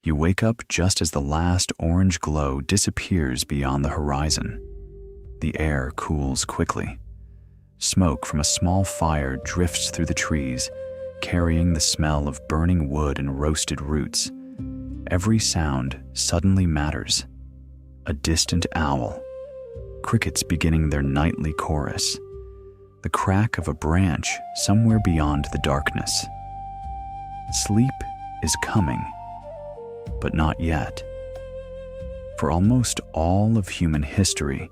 You wake up just as the last orange glow disappears beyond the horizon. The air cools quickly. Smoke from a small fire drifts through the trees, carrying the smell of burning wood and roasted roots. Every sound suddenly matters. A distant owl, crickets beginning their nightly chorus, the crack of a branch somewhere beyond the darkness. Sleep is coming, but not yet. For almost all of human history,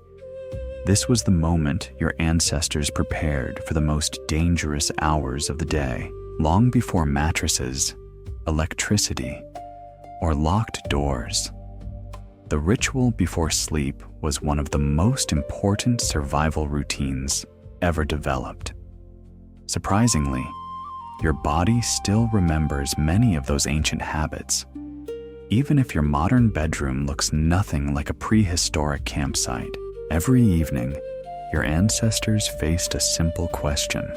this was the moment your ancestors prepared for the most dangerous hours of the day, long before mattresses, electricity, or locked doors. The ritual before sleep was one of the most important survival routines ever developed. Surprisingly, your body still remembers many of those ancient habits, even if your modern bedroom looks nothing like a prehistoric campsite. Every evening, your ancestors faced a simple question.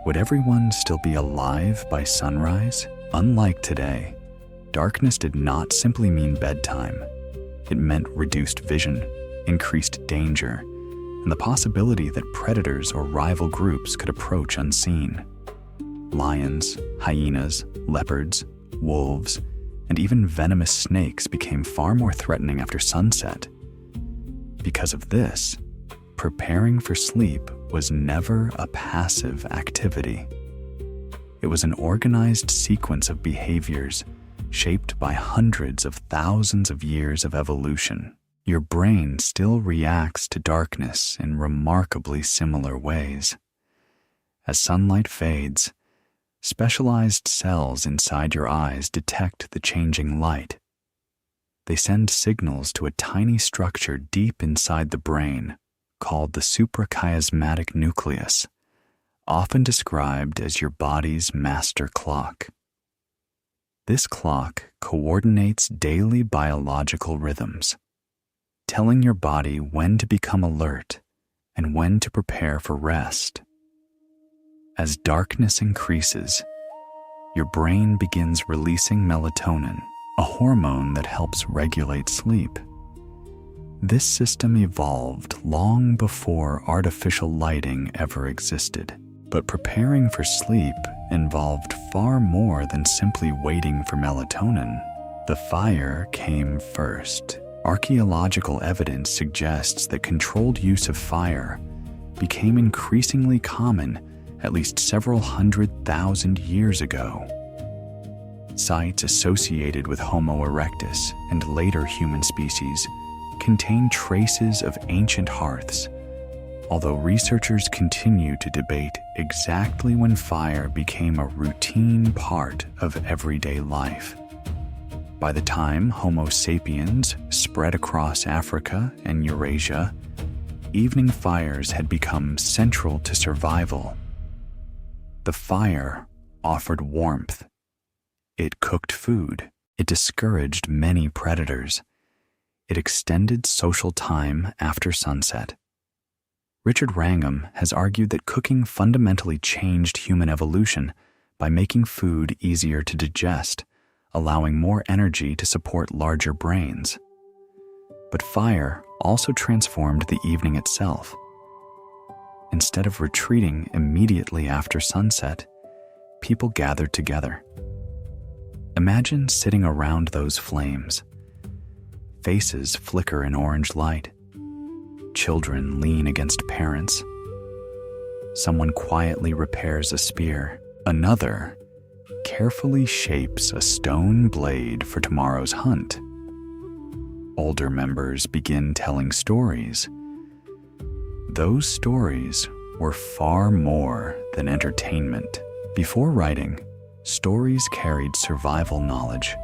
Would everyone still be alive by sunrise? Unlike today, darkness did not simply mean bedtime. It meant reduced vision, increased danger, and the possibility that predators or rival groups could approach unseen. Lions, hyenas, leopards, wolves, and even venomous snakes became far more threatening after sunset. Because of this, preparing for sleep was never a passive activity. It was an organized sequence of behaviors shaped by hundreds of thousands of years of evolution. Your brain still reacts to darkness in remarkably similar ways. As sunlight fades, specialized cells inside your eyes detect the changing light. They send signals to a tiny structure deep inside the brain called the suprachiasmatic nucleus, often described as your body's master clock. This clock coordinates daily biological rhythms, telling your body when to become alert and when to prepare for rest. As darkness increases, your brain begins releasing melatonin, a hormone that helps regulate sleep. This system evolved long before artificial lighting ever existed, but preparing for sleep involved far more than simply waiting for melatonin. The fire came first. Archaeological evidence suggests that controlled use of fire became increasingly common at least several 100,000 years ago. Sites associated with Homo erectus and later human species contain traces of ancient hearths, although researchers continue to debate exactly when fire became a routine part of everyday life. By the time Homo sapiens spread across Africa and Eurasia, evening fires had become central to survival. The fire offered warmth. It cooked food. It discouraged many predators. It extended social time after sunset. Richard Wrangham has argued that cooking fundamentally changed human evolution by making food easier to digest, allowing more energy to support larger brains. But fire also transformed the evening itself. Instead of retreating immediately after sunset, people gathered together. Imagine sitting around those flames. Faces flicker in orange light. Children lean against parents. Someone quietly repairs a spear. Another carefully shapes a stone blade for tomorrow's hunt. Older members begin telling stories. Those stories were far more than entertainment. Before writing, stories carried survival knowledge.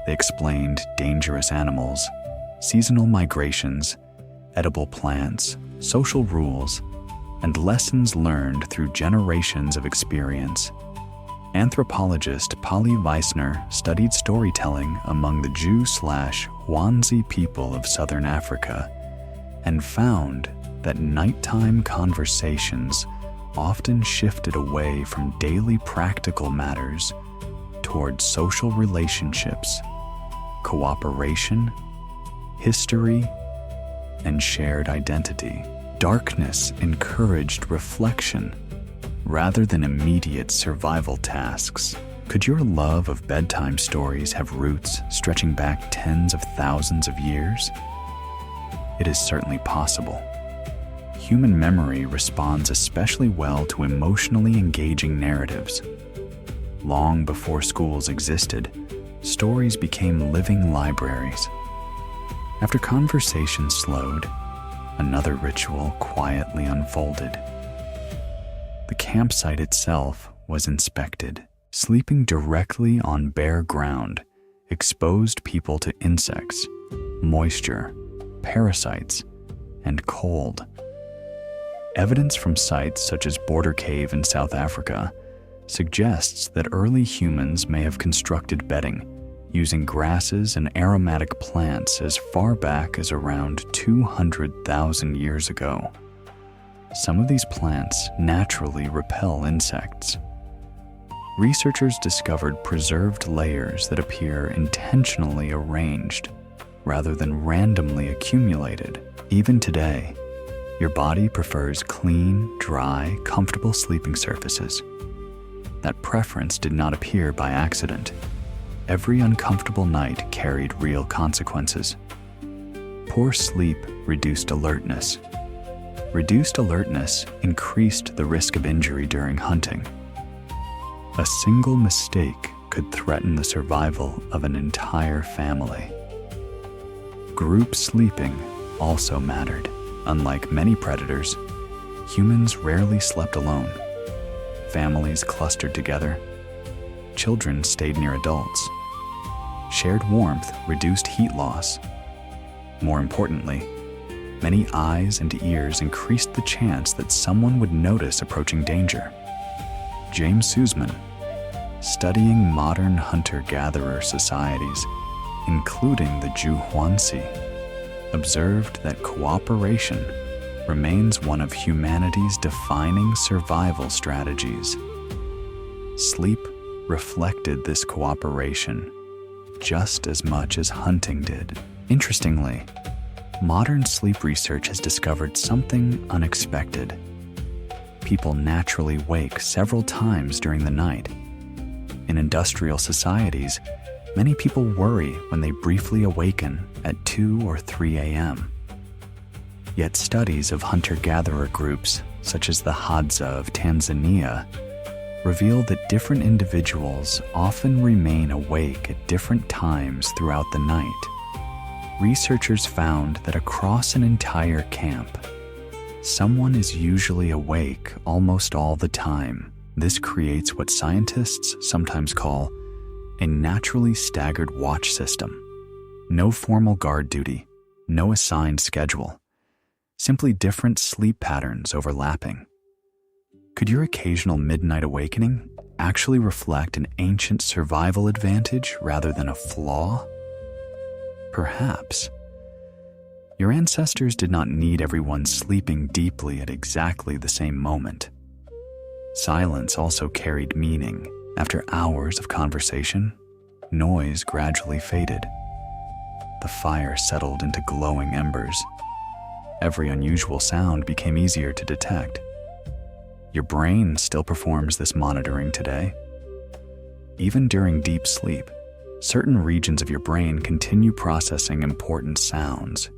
They explained dangerous animals, seasonal migrations, edible plants, social rules, and lessons learned through generations of experience. Anthropologist Polly Weissner studied storytelling among the Jew/Wanzi people of southern Africa and found that nighttime conversations often shifted away from daily practical matters toward social relationships, cooperation, history, and shared identity. Darkness encouraged reflection rather than immediate survival tasks. Could your love of bedtime stories have roots stretching back tens of thousands of years? It is certainly possible. Human memory responds especially well to emotionally engaging narratives. Long before schools existed, stories became living libraries. After conversation slowed, another ritual quietly unfolded. The campsite itself was inspected. Sleeping directly on bare ground exposed people to insects, moisture, parasites, and cold. Evidence from sites such as Border Cave in South Africa suggests that early humans may have constructed bedding using grasses and aromatic plants as far back as around 200,000 years ago. Some of these plants naturally repel insects. Researchers discovered preserved layers that appear intentionally arranged rather than randomly accumulated. Even today, your body prefers clean, dry, comfortable sleeping surfaces. That preference did not appear by accident. Every uncomfortable night carried real consequences. Poor sleep reduced alertness. Reduced alertness increased the risk of injury during hunting. A single mistake could threaten the survival of an entire family. Group sleeping also mattered. Unlike many predators, humans rarely slept alone. Families clustered together. Children stayed near adults. Shared warmth reduced heat loss. More importantly, many eyes and ears increased the chance that someone would notice approaching danger. James Sussman, studying modern hunter-gatherer societies, including the Juhuansi, observed that cooperation remains one of humanity's defining survival strategies. Sleep reflected this cooperation just as much as hunting did. Interestingly, modern sleep research has discovered something unexpected. People naturally wake several times during the night. In industrial societies, many people worry when they briefly awaken at 2 or 3 a.m. Yet studies of hunter-gatherer groups, such as the Hadza of Tanzania, reveal that different individuals often remain awake at different times throughout the night. Researchers found that across an entire camp, someone is usually awake almost all the time. This creates what scientists sometimes call a naturally staggered watch system. No formal guard duty, no assigned schedule, simply different sleep patterns overlapping. Could your occasional midnight awakening actually reflect an ancient survival advantage rather than a flaw? Perhaps. Your ancestors did not need everyone sleeping deeply at exactly the same moment. Silence also carried meaning. After hours of conversation, noise gradually faded. The fire settled into glowing embers. Every unusual sound became easier to detect. Your brain still performs this monitoring today. Even during deep sleep, certain regions of your brain continue processing important sounds.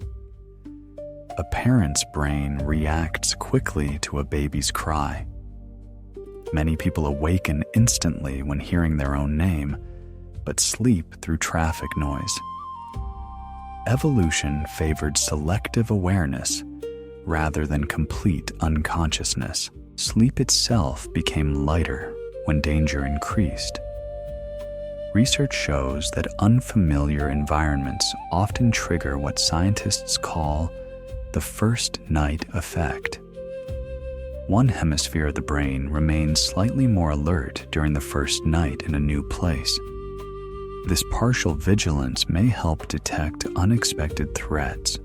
A parent's brain reacts quickly to a baby's cry. Many people awaken instantly when hearing their own name, but sleep through traffic noise. Evolution favored selective awareness rather than complete unconsciousness. Sleep itself became lighter when danger increased. Research shows that unfamiliar environments often trigger what scientists call the first night effect. One hemisphere of the brain remains slightly more alert during the first night in a new place. This partial vigilance may help detect unexpected threats.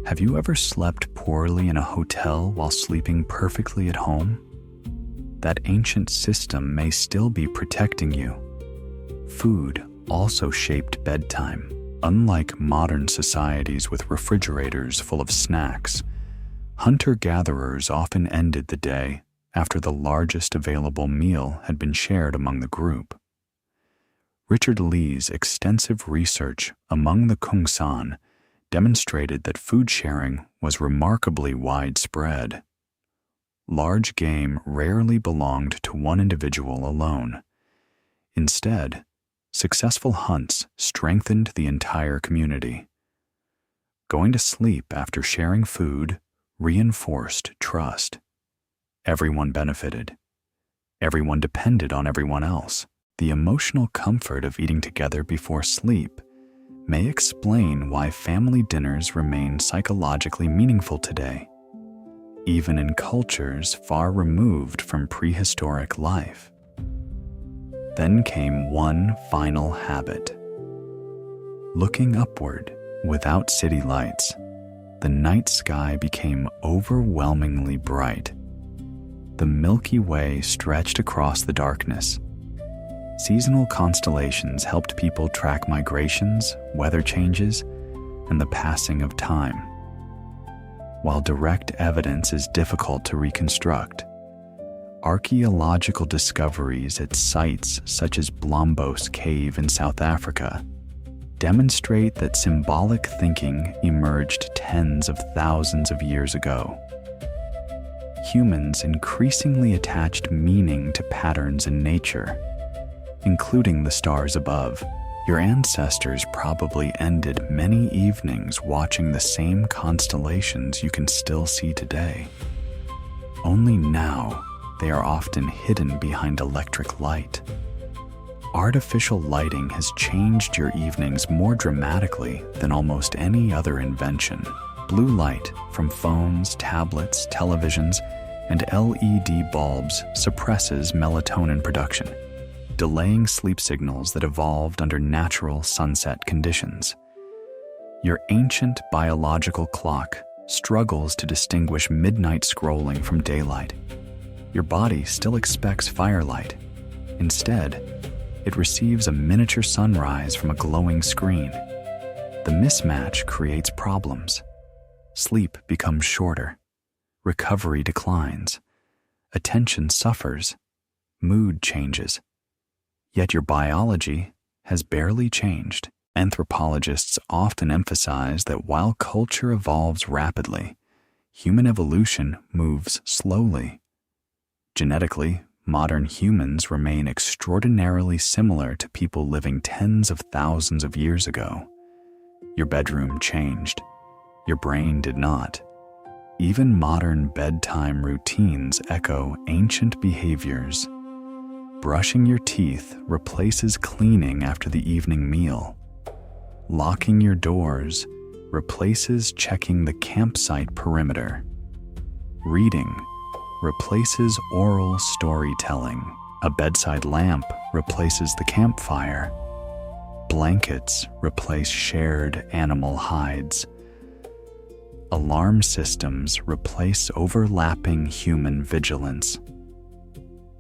Have you ever slept poorly in a hotel while sleeping perfectly at home? that ancient system may still be protecting you. Food also shaped bedtime. Unlike modern societies with refrigerators full of snacks, hunter-gatherers often ended the day after the largest available meal had been shared among the group. Richard Lee's extensive research among the Kungsan demonstrated that food sharing was remarkably widespread. Large game rarely belonged to one individual alone. Instead, successful hunts strengthened the entire community. Going to sleep after sharing food reinforced trust. Everyone benefited. Everyone depended on everyone else. The emotional comfort of eating together before sleep may explain why family dinners remain psychologically meaningful today, even in cultures far removed from prehistoric life. Then came one final habit. Looking upward, without city lights, the night sky became overwhelmingly bright. The Milky Way stretched across the darkness. Seasonal constellations helped people track migrations, weather changes, and the passing of time. While direct evidence is difficult to reconstruct, archaeological discoveries at sites such as Blombos Cave in South Africa demonstrate that symbolic thinking emerged tens of thousands of years ago. Humans increasingly attached meaning to patterns in nature, including the stars above. Your ancestors probably ended many evenings watching the same constellations you can still see today. Only now, they are often hidden behind electric light. Artificial lighting has changed your evenings more dramatically than almost any other invention. Blue light from phones, tablets, televisions, and LED bulbs suppresses melatonin production, delaying sleep signals that evolved under natural sunset conditions. Your ancient biological clock struggles to distinguish midnight scrolling from daylight. Your body still expects firelight. Instead, it receives a miniature sunrise from a glowing screen. The mismatch creates problems. Sleep becomes shorter. Recovery declines. Attention suffers. Mood changes. Yet your biology has barely changed. Anthropologists often emphasize that while culture evolves rapidly, human evolution moves slowly. Genetically, modern humans remain extraordinarily similar to people living tens of thousands of years ago. Your bedroom changed. Your brain did not. Even modern bedtime routines echo ancient behaviors. Brushing your teeth replaces cleaning after the evening meal. Locking your doors replaces checking the campsite perimeter. Reading replaces oral storytelling. A bedside lamp replaces the campfire. Blankets replace shared animal hides. Alarm systems replace overlapping human vigilance.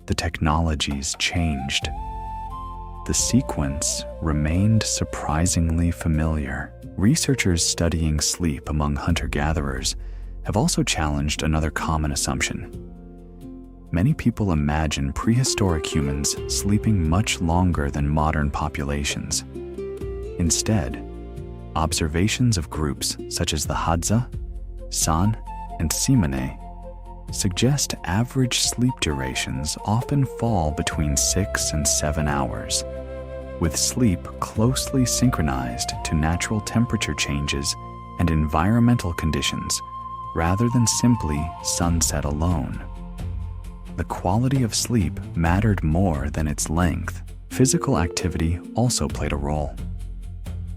The technologies changed. The sequence remained surprisingly familiar. Researchers studying sleep among hunter-gatherers have also challenged another common assumption. Many people imagine prehistoric humans sleeping much longer than modern populations. Instead, observations of groups such as the Hadza, San, and Simene suggest average sleep durations often fall between 6 and 7 hours, with sleep closely synchronized to natural temperature changes and environmental conditions rather than simply sunset alone. The quality of sleep mattered more than its length. Physical activity also played a role.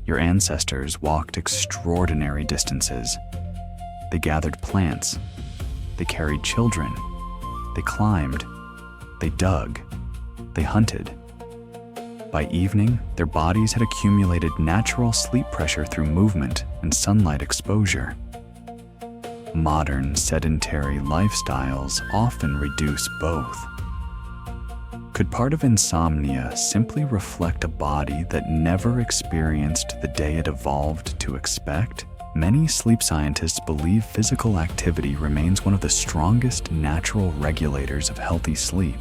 Your ancestors walked extraordinary distances. They gathered plants. They carried children. They climbed. They dug. They hunted. By evening, their bodies had accumulated natural sleep pressure through movement and sunlight exposure. Modern sedentary lifestyles often reduce both. Could part of insomnia simply reflect a body that never experienced the day it evolved to expect? Many sleep scientists believe physical activity remains one of the strongest natural regulators of healthy sleep.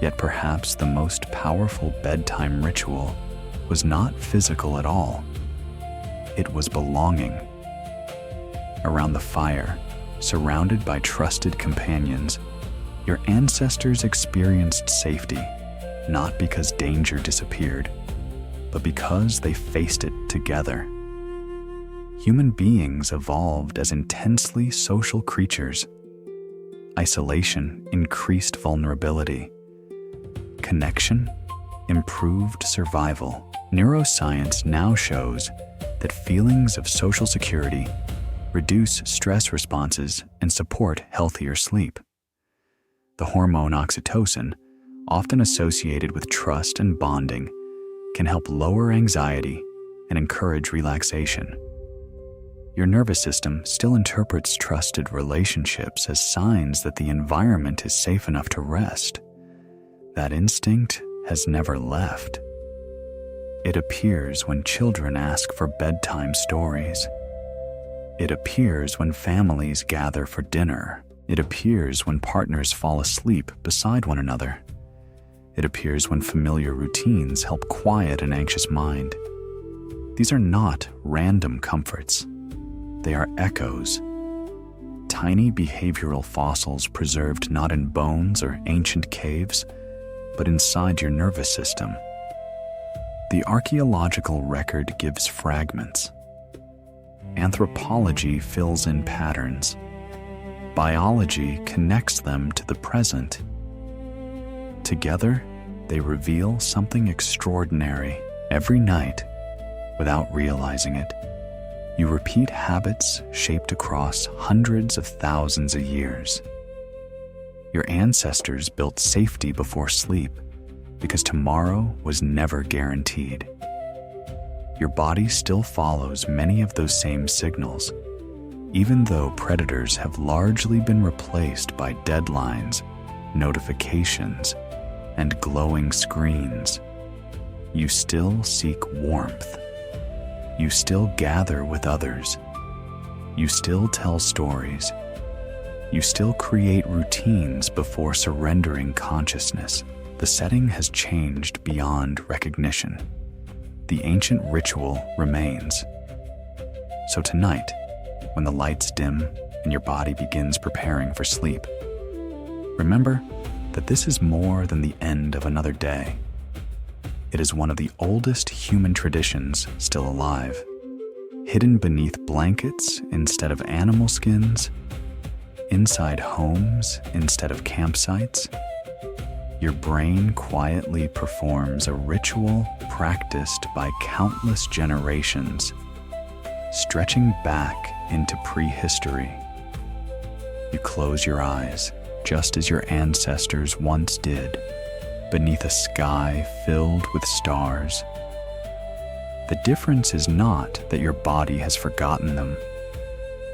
Yet perhaps the most powerful bedtime ritual was not physical at all. It was belonging. Around the fire, surrounded by trusted companions, your ancestors experienced safety, not because danger disappeared, but because they faced it together. Human beings evolved as intensely social creatures. Isolation increased vulnerability. Connection improved survival. Neuroscience now shows that feelings of social security reduce stress responses and support healthier sleep. The hormone oxytocin, often associated with trust and bonding, can help lower anxiety and encourage relaxation. Your nervous system still interprets trusted relationships as signs that the environment is safe enough to rest. That instinct has never left. It appears when children ask for bedtime stories. It appears when families gather for dinner. It appears when partners fall asleep beside one another. It appears when familiar routines help quiet an anxious mind. These are not random comforts. They are echoes. Tiny behavioral fossils preserved not in bones or ancient caves, but inside your nervous system. The archaeological record gives fragments. Anthropology fills in patterns. Biology connects them to the present. Together, they reveal something extraordinary. Every night, without realizing it, you repeat habits shaped across hundreds of thousands of years. Your ancestors built safety before sleep because tomorrow was never guaranteed. Your body still follows many of those same signals, even though predators have largely been replaced by deadlines, notifications, and glowing screens. You still seek warmth. You still gather with others. You still tell stories. You still create routines before surrendering consciousness. The setting has changed beyond recognition. The ancient ritual remains. So tonight, when the lights dim and your body begins preparing for sleep, remember that this is more than the end of another day. It is one of the oldest human traditions still alive, hidden beneath blankets instead of animal skins, inside homes instead of campsites. Your brain quietly performs a ritual practiced by countless generations, stretching back into prehistory. You close your eyes, just as your ancestors once did, beneath a sky filled with stars. The difference is not that your body has forgotten them.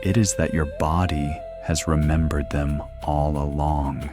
It is that your body has remembered them all along.